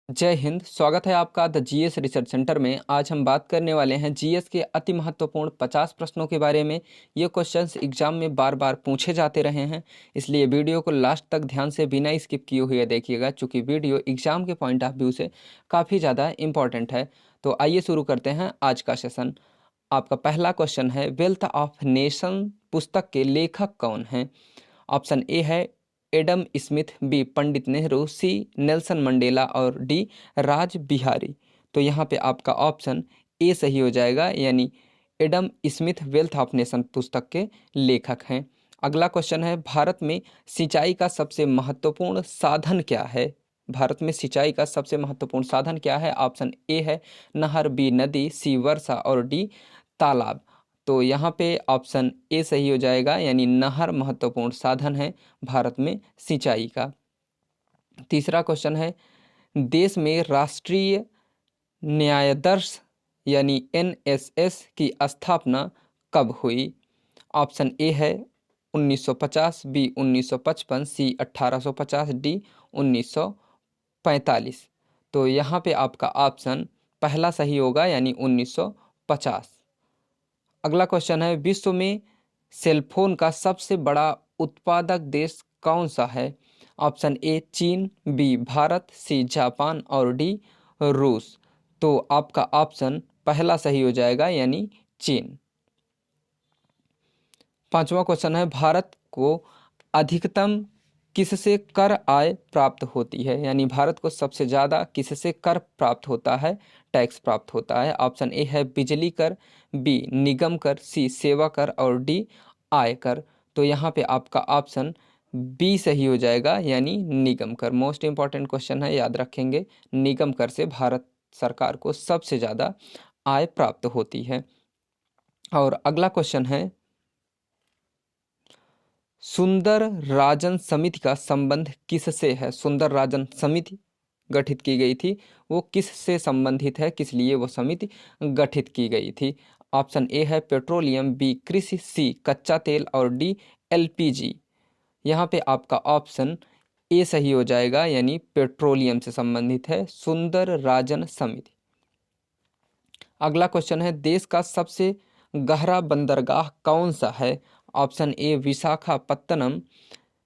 जय हिंद। स्वागत है आपका द जीएस रिसर्च सेंटर में। आज हम बात करने वाले हैं जीएस के अति महत्वपूर्ण 50 प्रश्नों के बारे में। ये क्वेश्चंस एग्जाम में बार बार पूछे जाते रहे हैं, इसलिए वीडियो को लास्ट तक ध्यान से बिना स्किप किए हुए देखिएगा, चूँकि वीडियो एग्जाम के पॉइंट ऑफ व्यू से काफ़ी ज़्यादा इंपॉर्टेंट है। तो आइए शुरू करते हैं आज का सेशन। आपका पहला क्वेश्चन है, वेल्थ ऑफ नेशन पुस्तक के लेखक कौन हैं? ऑप्शन ए है Adam Smith, B Pandit Nehru, सी नेल्सन मंडेला और डी राज बिहारी। तो यहाँ पे आपका ऑप्शन ए सही हो जाएगा, यानी Adam Smith wealth of nation पुस्तक के लेखक हैं। अगला क्वेश्चन है, भारत में सिंचाई का सबसे महत्वपूर्ण साधन क्या है? भारत में सिंचाई का सबसे महत्वपूर्ण साधन क्या है? ऑप्शन ए है नहर, बी नदी, सी वर्षा और डी तालाब। तो यहाँ पे ऑप्शन ए सही हो जाएगा, यानी नहर महत्वपूर्ण साधन है भारत में सिंचाई का। तीसरा क्वेश्चन है, देश में राष्ट्रीय न्यायाधीश यानी एनएसएस की स्थापना कब हुई? ऑप्शन ए है 1950, बी 1955, सी 1850, डी 1945। तो यहाँ पे आपका ऑप्शन पहला सही होगा, यानी 1950। अगला क्वेश्चन है, विश्व में सेलफोन का सबसे बड़ा उत्पादक देश कौन सा है? ऑप्शन ए चीन, बी भारत, सी जापान और डी रूस। तो आपका ऑप्शन पहला सही हो जाएगा, यानी चीन। पांचवा क्वेश्चन है, भारत को अधिकतम किससे कर आय प्राप्त होती है? यानी भारत को सबसे ज़्यादा किससे कर प्राप्त होता है, टैक्स प्राप्त होता है? ऑप्शन ए है बिजली कर, बी निगम कर, सी सेवा कर और डी आय कर। तो यहाँ पे आपका ऑप्शन बी सही हो जाएगा, यानी निगम कर। मोस्ट इंपॉर्टेंट क्वेश्चन है, याद रखेंगे। निगम कर से भारत सरकार को सबसे ज़्यादा आय प्राप्त होती है। और अगला क्वेश्चन है, सुंदर राजन समिति का संबंध किससे है? सुंदर राजन समिति गठित की गई थी, वो किससे संबंधित है, किस लिए वो समिति गठित की गई थी? ऑप्शन ए है पेट्रोलियम, बी कृषि, सी कच्चा तेल और डी एलपीजी। यहाँ पे आपका ऑप्शन ए सही हो जाएगा, यानी पेट्रोलियम से संबंधित है सुंदर राजन समिति। अगला क्वेश्चन है, देश का सबसे गहरा बंदरगाह कौन सा है? Option A Visakhapatnam,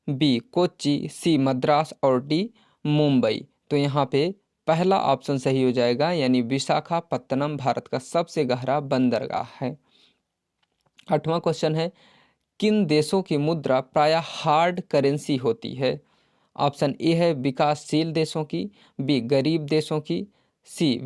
B Kochi, C Madras और डी मुंबई। तो यहाँ पे पहला ऑप्शन सही हो जाएगा, यानी विशाखापत्तनम भारत का सबसे गहरा बंदरगाह है। आठवां क्वेश्चन है, किन देशों की मुद्रा प्रायः हार्ड करेंसी होती है? ऑप्शन ए है विकासशील देशों की, बी गरीब देशों की, सी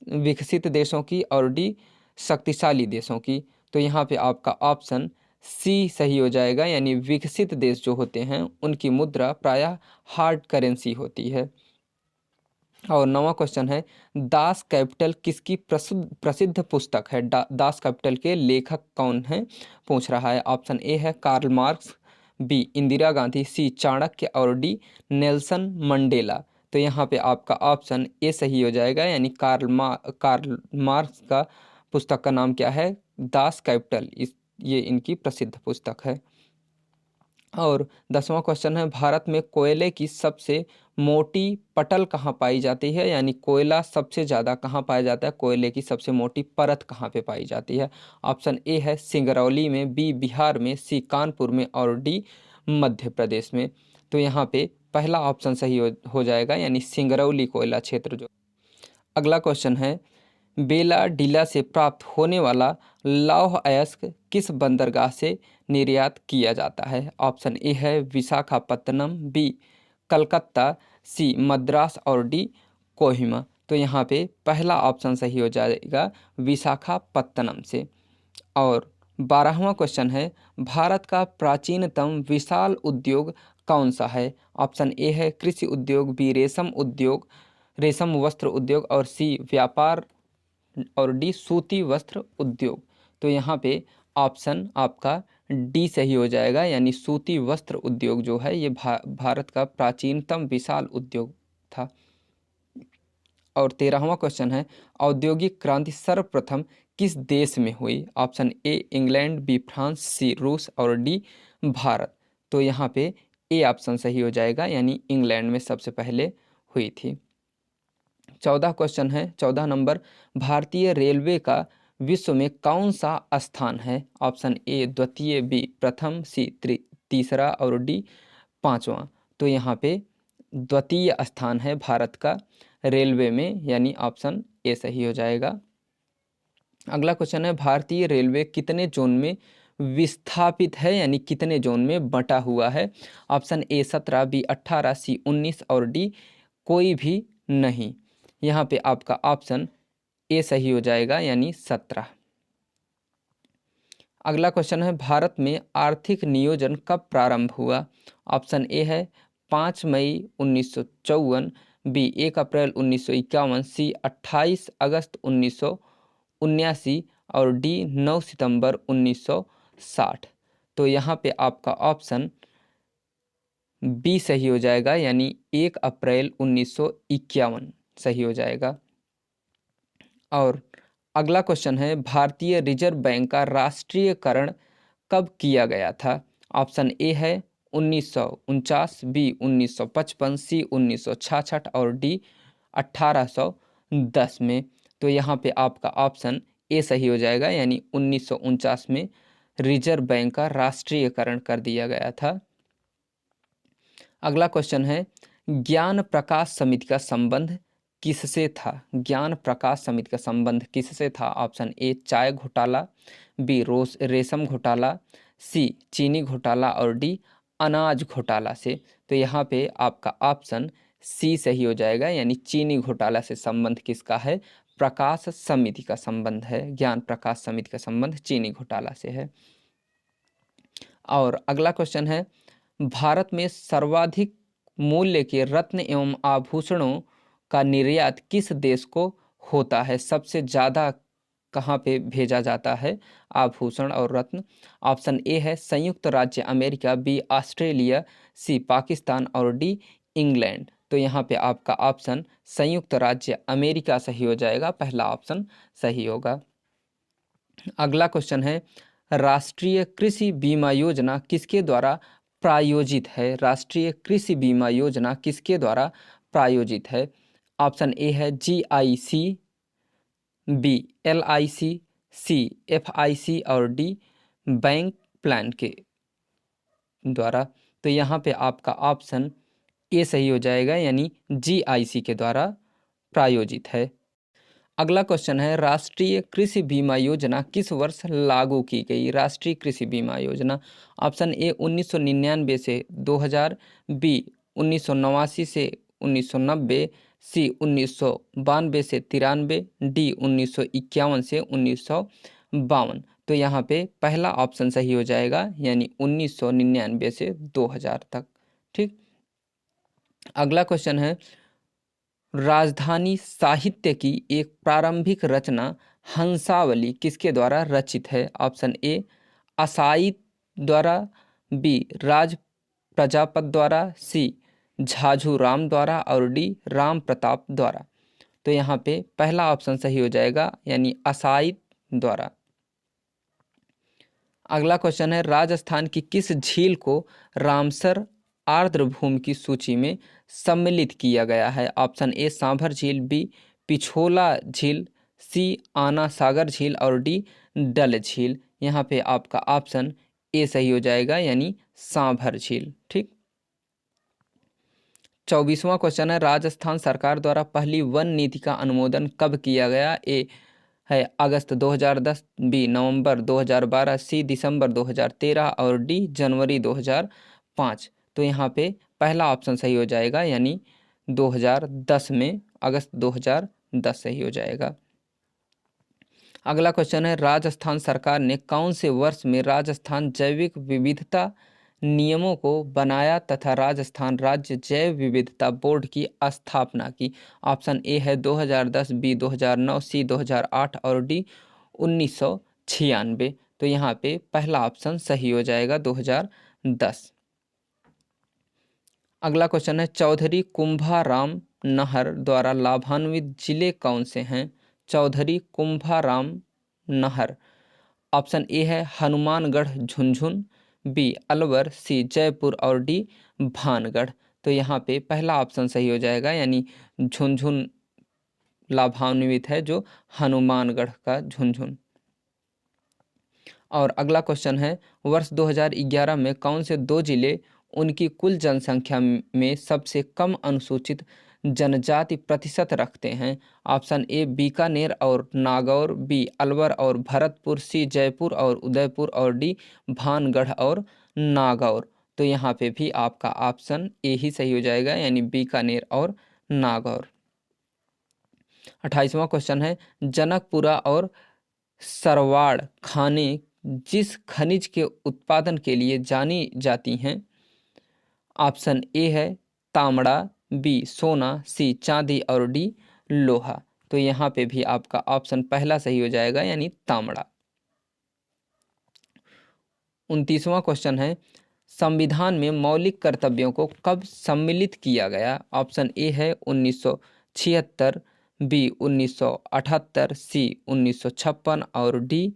विकसित देशों की और डी शक्तिशाली देशों की। तो यहाँ पे आपका ऑप्शन सी सही हो जाएगा, यानी विकसित देश जो होते हैं उनकी मुद्रा प्रायः हार्ड करेंसी होती है। और नवा क्वेश्चन है, दास कैपिटल किसकी प्रसिद्ध पुस्तक है? दास कैपिटल के लेखक कौन हैं, पूछ रहा है। ऑप्शन ए है Karl Marx, B Indira Gandhi, C Chanakya और डी नेल्सन मंडेला। तो यहाँ पे आपका ऑप्शन ए सही हो जाएगा, यानी कार्ल मार्क्स का पुस्तक का नाम क्या है? Das Kapital. ये इनकी प्रसिद्ध पुस्तक है। और 10वां क्वेश्चन है, भारत में कोयले की सबसे मोटी पटल कहाँ पाई जाती है? यानी कोयला सबसे ज़्यादा कहाँ पाया जाता है, कोयले की सबसे मोटी परत कहाँ पे पाई जाती है? ऑप्शन ए है सिंगरौली में, बी बिहार में, सी कानपुर में और डी मध्य प्रदेश में। तो यहाँ पे पहला ऑप्शन सही हो जाएगा, यानी सिंगरौली कोयला क्षेत्र जो। अगला क्वेश्चन है, बेला डीला से प्राप्त होने वाला लौह अयस्क किस बंदरगाह से निर्यात किया जाता है? ऑप्शन ए है विशाखापत्तनम, बी कलकत्ता, सी मद्रास और डी कोहिमा। तो यहाँ पे पहला ऑप्शन सही हो जाएगा, विशाखापत्तनम से। और 12वां क्वेश्चन है, भारत का प्राचीनतम विशाल उद्योग कौन सा है? ऑप्शन ए है कृषि उद्योग, बी रेशम उद्योग, रेशम वस्त्र उद्योग और सी व्यापार और डी सूती वस्त्र उद्योग। तो यहाँ पे ऑप्शन आपका डी सही हो जाएगा, यानी सूती वस्त्र उद्योग जो है ये भारत का प्राचीनतम विशाल उद्योग था। और 13वां क्वेश्चन है, औद्योगिक क्रांति सर्वप्रथम किस देश में हुई? Option A England, B France, C रूस और डी भारत। तो यहाँ पे ए ऑप्शन सही हो जाएगा, यानी इंग्लैंड में सबसे पहले हुई थी। 14 क्वेश्चन है, 14 नंबर, भारतीय रेलवे का विश्व में कौन सा स्थान है? ऑप्शन ए द्वितीय, बी प्रथम, सी तीसरा और डी पांचवा। तो यहाँ पे द्वितीय स्थान है भारत का रेलवे में, यानी ऑप्शन ए सही हो जाएगा। अगला क्वेश्चन है, भारतीय रेलवे कितने जोन में विस्थापित है, यानी कितने जोन में बटा हुआ है? ऑप्शन ए 17, बी 18, सी 19 और डी कोई भी नहीं। यहाँ पे आपका ऑप्शन ए सही हो जाएगा, यानी 17। अगला क्वेश्चन है, भारत में आर्थिक नियोजन कब प्रारंभ हुआ? ऑप्शन ए है 5 मई 1954, बी 1 अप्रैल 1951, सी 28 अगस्त 1979 और डी 9 सितंबर 1960। तो यहाँ पे आपका ऑप्शन बी सही हो जाएगा, यानी 1 अप्रैल 1951 सही हो जाएगा। और अगला क्वेश्चन है, भारतीय रिजर्व बैंक का राष्ट्रीयकरण कब किया गया था? ऑप्शन ए है 1949, बी 1955, सी 1966 और डी 1810 में। तो यहाँ पे आपका ऑप्शन ए सही हो जाएगा, यानी 1949 में रिजर्व बैंक का राष्ट्रीयकरण कर दिया गया था। अगला क्वेश्चन है, ज्ञान प्रकाश समिति का संबंध किससे था? ज्ञान प्रकाश समिति का संबंध किससे था? ऑप्शन ए चाय घोटाला, बी रेशम घोटाला, सी चीनी घोटाला और डी अनाज घोटाला से। तो यहाँ पे आपका ऑप्शन सी सही हो जाएगा, यानी चीनी घोटाला से संबंध किसका है? प्रकाश समिति का संबंध है, ज्ञान प्रकाश समिति का संबंध चीनी घोटाला से है। और अगला क्वेश्चन है, भारत में सर्वाधिक मूल्य के रत्न एवं आभूषणों का निर्यात किस देश को होता है? सबसे ज़्यादा कहाँ पे भेजा जाता है आभूषण और रत्न? ऑप्शन ए है संयुक्त राज्य अमेरिका, बी ऑस्ट्रेलिया, सी पाकिस्तान और डी इंग्लैंड। तो यहाँ पे आपका ऑप्शन संयुक्त राज्य अमेरिका सही हो जाएगा, पहला ऑप्शन सही होगा। अगला क्वेश्चन है, राष्ट्रीय कृषि बीमा योजना किसके द्वारा प्रायोजित है? राष्ट्रीय कृषि बीमा योजना किसके द्वारा प्रायोजित है? ऑप्शन ए है GIC, बी LIC, सी FIC और डी बैंक प्लान के द्वारा। तो यहाँ पे आपका ऑप्शन ए सही हो जाएगा, यानी GIC के द्वारा प्रायोजित है। अगला क्वेश्चन है, राष्ट्रीय कृषि बीमा योजना किस वर्ष लागू की गई? राष्ट्रीय कृषि बीमा योजना, ऑप्शन ए 1999 से 2000, बी 1989 से 1990, सी 1992 से 93, डी 1951 से 1952। तो यहाँ पे पहला ऑप्शन सही हो जाएगा, यानी 1999 से 2000 तक। ठीक। अगला क्वेश्चन है, राजधानी साहित्य की एक प्रारंभिक रचना हंसावली किसके द्वारा रचित है? ऑप्शन ए असाई द्वारा, बी राज प्रजापत द्वारा, सी झाझू राम द्वारा और डी राम प्रताप द्वारा। तो यहाँ पे पहला ऑप्शन सही हो जाएगा, यानी असाई द्वारा। अगला क्वेश्चन है, राजस्थान की किस झील को रामसर आर्द्रभूमि की सूची में सम्मिलित किया गया है? ऑप्शन ए सांभर झील, बी पिछोला झील, सी आना सागर झील और डी डल झील। यहाँ पे आपका ऑप्शन ए सही हो जाएगा, यानी सांभर झील। ठीक। 24वां क्वेश्चन है, राजस्थान सरकार द्वारा पहली वन नीति का अनुमोदन कब किया गया? ए है अगस्त 2010, बी नवंबर 2012, सी दिसंबर 2013 और डी जनवरी 2005। तो यहाँ पे पहला ऑप्शन सही हो जाएगा, यानी 2010 में, अगस्त 2010 सही हो जाएगा। अगला क्वेश्चन है, राजस्थान सरकार ने कौन से वर्ष में राजस्थान जैविक विविधता नियमों को बनाया तथा राजस्थान राज्य जैव विविधता बोर्ड की स्थापना की? ऑप्शन ए है 2010, बी 2009, सी 2008 और डी 1996। तो यहाँ पे पहला ऑप्शन सही हो जाएगा, 2010। अगला क्वेश्चन है, चौधरी कुंभाराम नहर द्वारा लाभान्वित जिले कौन से हैं? चौधरी कुंभाराम नहर, ऑप्शन ए है हनुमानगढ़ झुंझुन, बी अलवर, सी जयपुर और डी भानगढ़। तो यहाँ पे पहला ऑप्शन सही हो जाएगा, यानी झुंझुन लाभान्वित है, जो हनुमानगढ़ का झुनझुन। और अगला क्वेश्चन है, वर्ष 2011 में कौन से 2 जिले उनकी कुल जनसंख्या में सबसे कम अनुसूचित जनजाति प्रतिशत रखते हैं? ऑप्शन ए बीकानेर और नागौर, बी अलवर और भरतपुर, सी जयपुर और उदयपुर और डी भानगढ़ और नागौर। तो यहाँ पे भी आपका ऑप्शन ए ही सही हो जाएगा, यानी बीकानेर और नागौर। 28वां क्वेश्चन है, जनकपुरा और सरवाड़ खानें जिस खनिज के उत्पादन के लिए जानी जाती हैं? ऑप्शन ए है तांबा, बी सोना, सी चांदी और डी लोहा। तो यहाँ पे भी आपका ऑप्शन पहला सही हो जाएगा, यानी तांबा। 29वां क्वेश्चन है, संविधान में मौलिक कर्तव्यों को कब सम्मिलित किया गया? ऑप्शन ए है 1976, बी 1978, सी 1956 और डी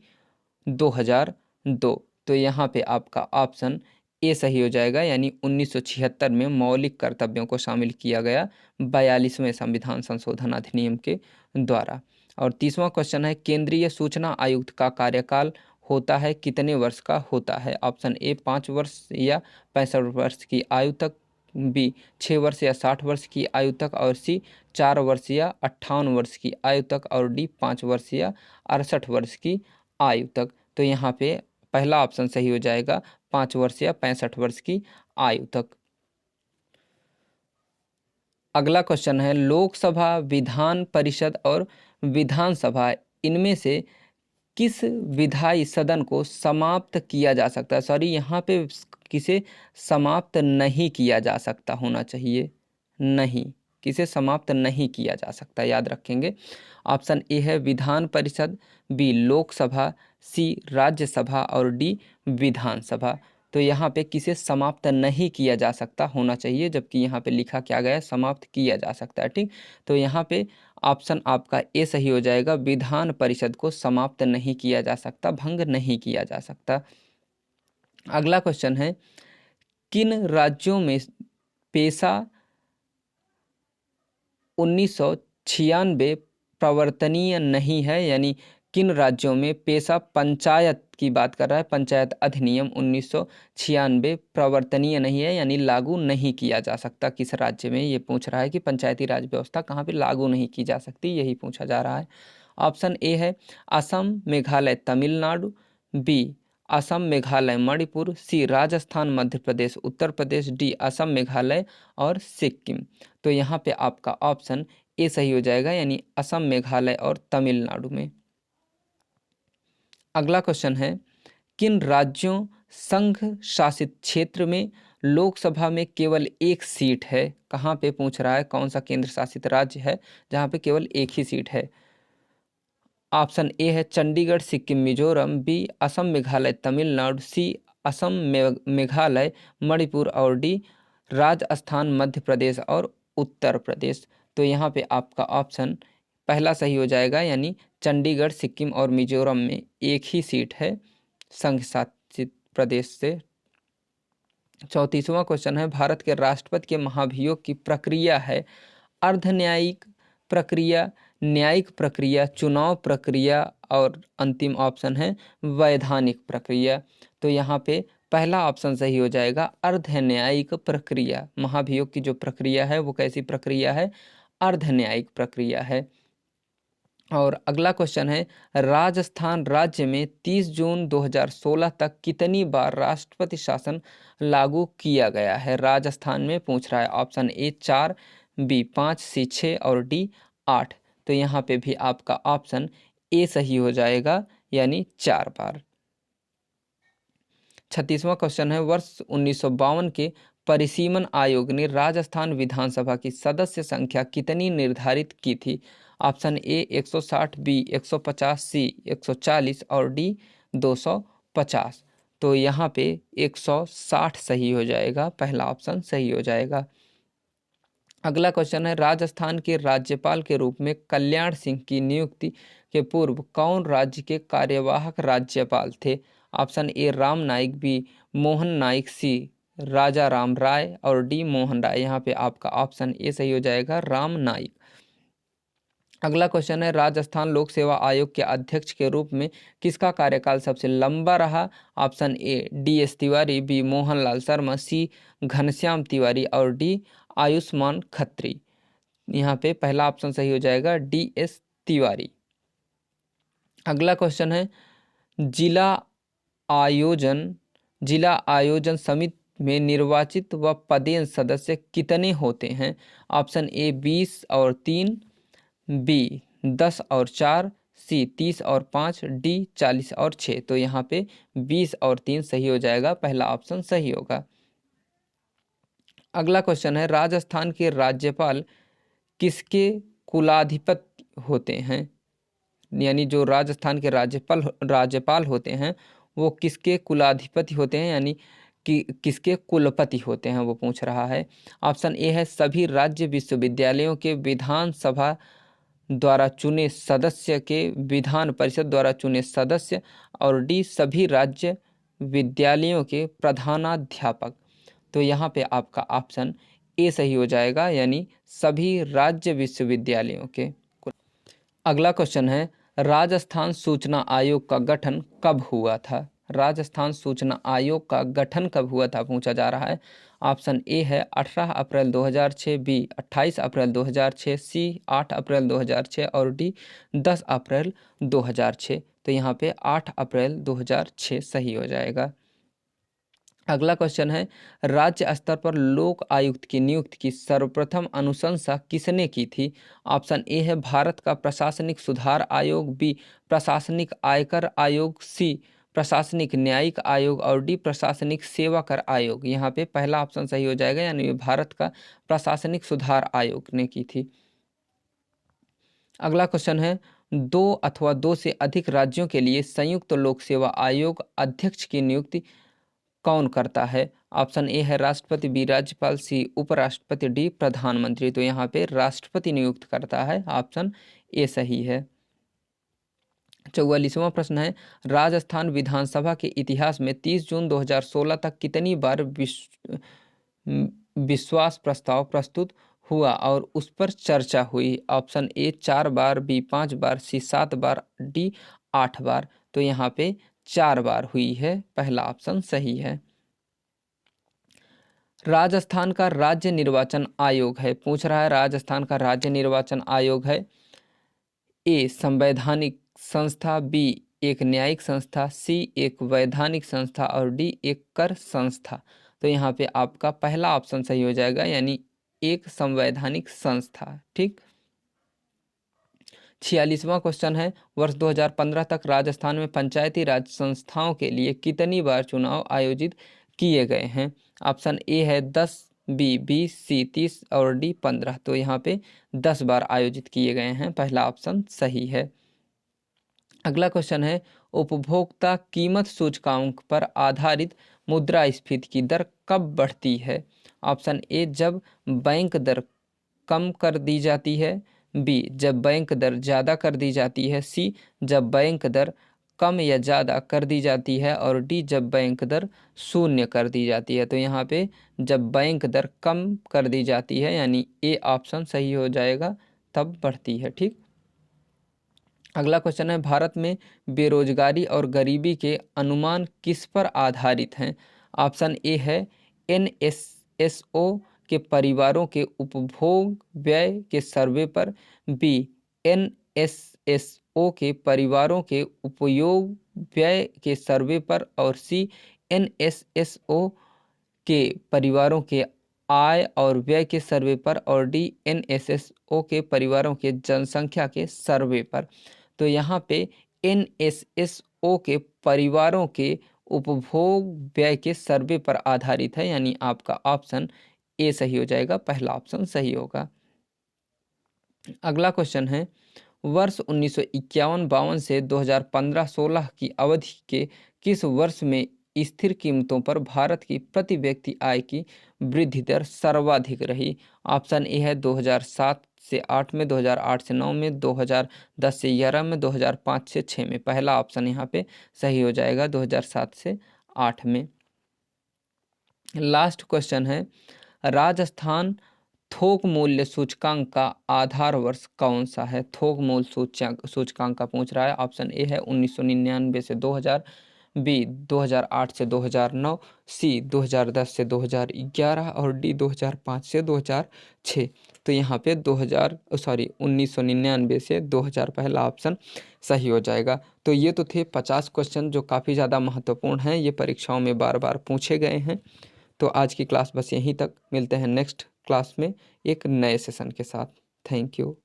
2002। तो यहाँ पे आपका ऑप्शन ए सही हो जाएगा, यानी 1976 में मौलिक कर्तव्यों को शामिल किया गया 42वें संविधान संशोधन अधिनियम के द्वारा। और 30वां क्वेश्चन है, केंद्रीय सूचना आयुक्त का कार्यकाल होता है कितने वर्ष का होता है? ऑप्शन ए 5 वर्ष या 65 वर्ष की आयु तक, बी 6 वर्ष या 60 वर्ष की आयु तक और सी 4 वर्ष या 58 वर्ष की आयु तक और डी 5 वर्ष या 68 वर्ष की आयु तक। तो यहाँ पे पहला ऑप्शन सही हो जाएगा, 5 वर्ष या 65 वर्ष की आयु तक। अगला क्वेश्चन है, लोकसभा, विधान परिषद और विधानसभा इनमें से किस विधायी सदन को समाप्त किया जा सकता है? सॉरी, यहाँ पे किसे समाप्त नहीं किया जा सकता होना चाहिए, नहीं, किसे समाप्त नहीं किया जा सकता, याद रखेंगे। ऑप्शन ए है विधान परिषद, बी लोकसभा, सी राज्यसभा और डी विधानसभा। तो यहाँ पे किसे समाप्त नहीं किया जा सकता होना चाहिए, जबकि यहाँ पे लिखा क्या गया है, समाप्त किया जा सकता है। ठीक, तो यहाँ पे ऑप्शन आपका ए सही हो जाएगा, विधान परिषद को समाप्त नहीं किया जा सकता, भंग नहीं किया जा सकता। अगला क्वेश्चन है, किन राज्यों में पेशा 1996 प्रवर्तनीय नहीं है? यानी किन राज्यों में पेशा पंचायत की बात कर रहा है, पंचायत अधिनियम 1996 प्रवर्तनीय नहीं है, यानी लागू नहीं किया जा सकता। किस राज्य में, ये पूछ रहा है कि पंचायती राज व्यवस्था कहाँ पे लागू नहीं की जा सकती, यही पूछा जा रहा है। ऑप्शन ए है असम, मेघालय, तमिलनाडु, बी असम, मेघालय, मणिपुर, सी राजस्थान, मध्य प्रदेश, उत्तर प्रदेश, डी असम, मेघालय और सिक्किम। तो यहाँ पे आपका ऑप्शन ए सही हो जाएगा, यानी असम, मेघालय और तमिलनाडु में। अगला क्वेश्चन है, किन राज्यों संघ शासित क्षेत्र में लोकसभा में केवल एक सीट है? कहाँ पे पूछ रहा है, कौन सा केंद्र शासित राज्य है जहाँ पे केवल एक ही सीट है? ऑप्शन ए है चंडीगढ़, सिक्किम, मिजोरम, बी असम, मेघालय, तमिलनाडु, सी असम, मेघालय, मणिपुर और डी राजस्थान, मध्य प्रदेश और उत्तर प्रदेश। तो यहाँ पे आपका ऑप्शन पहला सही हो जाएगा, यानी चंडीगढ़, सिक्किम और मिजोरम में एक ही सीट है संघ शासित प्रदेश से। 34वां क्वेश्चन है, भारत के राष्ट्रपति के महाभियोग की प्रक्रिया है अर्ध न्यायिक प्रक्रिया, न्यायिक प्रक्रिया, चुनाव प्रक्रिया और अंतिम ऑप्शन है वैधानिक प्रक्रिया। तो यहाँ पे पहला ऑप्शन सही हो जाएगा, अर्ध न्यायिक प्रक्रिया। महाभियोग की जो प्रक्रिया है वो कैसी प्रक्रिया है, अर्ध न्यायिक प्रक्रिया है। और अगला क्वेश्चन है, राजस्थान राज्य में 30 जून 2016 तक कितनी बार राष्ट्रपति शासन लागू किया गया है? राजस्थान में पूछ रहा है। ऑप्शन ए 4, बी 5, सी 6 और डी 8। तो यहाँ पे भी आपका ऑप्शन ए सही हो जाएगा, यानी 4 बार। 36वां क्वेश्चन है, वर्ष 1952 के परिसीमन आयोग ने राजस्थान विधानसभा की सदस्य संख्या कितनी निर्धारित की थी? ऑप्शन ए 160, बी 150, सी 140 और डी 250। तो यहाँ पे 160 सही हो जाएगा, पहला ऑप्शन सही हो जाएगा। अगला क्वेश्चन है, राजस्थान के राज्यपाल के रूप में कल्याण सिंह की नियुक्ति के पूर्व कौन राज्य के कार्यवाहक राज्यपाल थे? Option A Ram Naik, B Mohan Naik, C Raja Ram Rai और डी मोहन राय। यहाँ पे आपका ऑप्शन ए सही हो जाएगा, राम नाईक। अगला क्वेश्चन है, राजस्थान लोक सेवा आयोग के अध्यक्ष के रूप में किसका कार्यकाल सबसे लंबा रहा? Option A DS Tiwari, B Mohanlal Sharma, C Ghanshyam Tiwari और डी आयुष्मान खत्री। यहाँ पे पहला ऑप्शन सही हो जाएगा DS तिवारी। अगला क्वेश्चन है, जिला आयोजन समिति में निर्वाचित व पदेन सदस्य कितने होते हैं? ऑप्शन ए 20 और 3, बी 10 और 4, सी 30 और 5, डी 40 और 6। तो यहाँ पे 20 और 3 सही हो जाएगा, पहला ऑप्शन सही होगा। अगला क्वेश्चन है, राजस्थान के राज्यपाल किसके कुलाधिपति होते हैं? यानी जो राजस्थान के राज्यपाल होते हैं वो किसके कुलाधिपति होते हैं, यानी कि किसके कुलपति होते हैं, वो पूछ रहा है। ऑप्शन ए है सभी राज्य विश्वविद्यालयों के विधानसभा द्वारा चुने सदस्य के विधान परिषद द्वारा चुने सदस्य, और डी सभी राज्य विद्यालयों के प्रधानाध्यापक। तो यहाँ पे आपका ऑप्शन ए सही हो जाएगा, यानी सभी राज्य विश्वविद्यालयों के। अगला क्वेश्चन है, राजस्थान सूचना आयोग का गठन कब हुआ था? राजस्थान सूचना आयोग का गठन कब हुआ था पूछा जा रहा है। ऑप्शन ए है 18 अप्रैल 2006, बी 28 अप्रैल 2006, सी 8 अप्रैल 2006 और डी 10 अप्रैल 2006। तो यहाँ पे 8 अप्रैल 2006 सही हो जाएगा। अगला क्वेश्चन है, राज्य स्तर पर लोक आयुक्त की नियुक्ति की सर्वप्रथम अनुशंसा किसने की थी? ऑप्शन ए है भारत का प्रशासनिक सुधार आयोग, बी प्रशासनिक आयकर आयोग, सी प्रशासनिक न्यायिक आयोग और डी प्रशासनिक सेवा कर आयोग। यहाँ पे पहला ऑप्शन सही हो जाएगा, यानी भारत का प्रशासनिक सुधार आयोग ने की थी। अगला क्वेश्चन है, दो अथवा दो से अधिक राज्यों के लिए संयुक्त लोक सेवा आयोग अध्यक्ष की नियुक्ति कौन करता है? ऑप्शन ए है राष्ट्रपति, बी राज्यपाल, सी उपराष्ट्रपति, डी प्रधानमंत्री। तो यहाँ पे राष्ट्रपति नियुक्त करता है, ऑप्शन ए सही है। 44वां प्रश्न है, राजस्थान विधानसभा के इतिहास में 30 जून 2016 तक कितनी बार विश्वास प्रस्ताव प्रस्तुत हुआ और उस पर चर्चा हुई? ऑप्शन ए 4 बार, बी 5 बार, सी 7 बार, डी 8 बार। तो यहाँ पे 4 बार हुई है, पहला ऑप्शन सही है। राजस्थान का राज्य निर्वाचन आयोग है, पूछ रहा है राजस्थान का राज्य निर्वाचन आयोग है ए संवैधानिक संस्था, बी एक न्यायिक संस्था, सी एक वैधानिक संस्था और डी एक कर संस्था। तो यहाँ पे आपका पहला ऑप्शन सही हो जाएगा, यानी एक संवैधानिक संस्था। ठीक। 46वां क्वेश्चन है, वर्ष 2015 तक राजस्थान में पंचायती राज संस्थाओं के लिए कितनी बार चुनाव आयोजित किए गए हैं? ऑप्शन ए है 10, बी 20, सी 30 और डी 15। तो यहाँ पे 10 बार आयोजित किए गए हैं, पहला ऑप्शन सही है। अगला क्वेश्चन है, उपभोक्ता कीमत सूचकांक पर आधारित मुद्रास्फीति की दर कब बढ़ती है? ऑप्शन ए जब बैंक दर कम कर दी जाती है, बी जब बैंक दर ज़्यादा कर दी जाती है, सी जब बैंक दर कम या ज़्यादा कर दी जाती है और डी जब बैंक दर शून्य कर दी जाती है। तो यहाँ पे जब बैंक दर कम कर दी जाती है, यानी ए ऑप्शन सही हो जाएगा, तब बढ़ती है। ठीक। अगला क्वेश्चन है, भारत में बेरोजगारी और गरीबी के अनुमान किस पर आधारित हैं? ऑप्शन ए है NSSO के परिवारों के उपभोग व्यय के सर्वे पर, बी NSSO के परिवारों के उपयोग व्यय के सर्वे पर और सी NSSO के परिवारों के आय और व्यय के सर्वे पर और डी NSSO के परिवारों के जनसंख्या के सर्वे पर। तो यहाँ पे NSSO के परिवारों के उपभोग व्यय के सर्वे पर आधारित है, यानी आपका ऑप्शन ए सही हो जाएगा, पहला ऑप्शन सही होगा। अगला क्वेश्चन है, वर्ष 1951-52 से 2015-16 की अवधि के किस वर्ष में स्थिर कीमतों पर भारत की प्रति व्यक्ति आय की वृद्धि दर सर्वाधिक रही? ऑप्शन ए है 2007 से 8 में, 2008 से 9 में, 2010 से 11 में, 2005 से 6 में। पहला ऑप्शन यहाँ पे सही हो जाएगा, 2007 से 8 में। लास्ट क्वेश्चन है, राजस्थान थोक मूल्य सूचकांक का आधार वर्ष कौन सा है? थोक मूल्य सूचकांक का पूछ रहा है। ऑप्शन ए है 1999 से 2000, बी 2008 से 2009, सी 2010 से 2011 और डी 2005 से 2006। तो यहाँ पे 1999 से 2000 पहला ऑप्शन सही हो जाएगा। तो ये तो थे 50 क्वेश्चन जो काफ़ी ज़्यादा महत्वपूर्ण हैं, ये परीक्षाओं में बार बार पूछे गए हैं। तो आज की क्लास बस यहीं तक, मिलते हैं नेक्स्ट क्लास में एक नए सेशन के साथ। Thank you.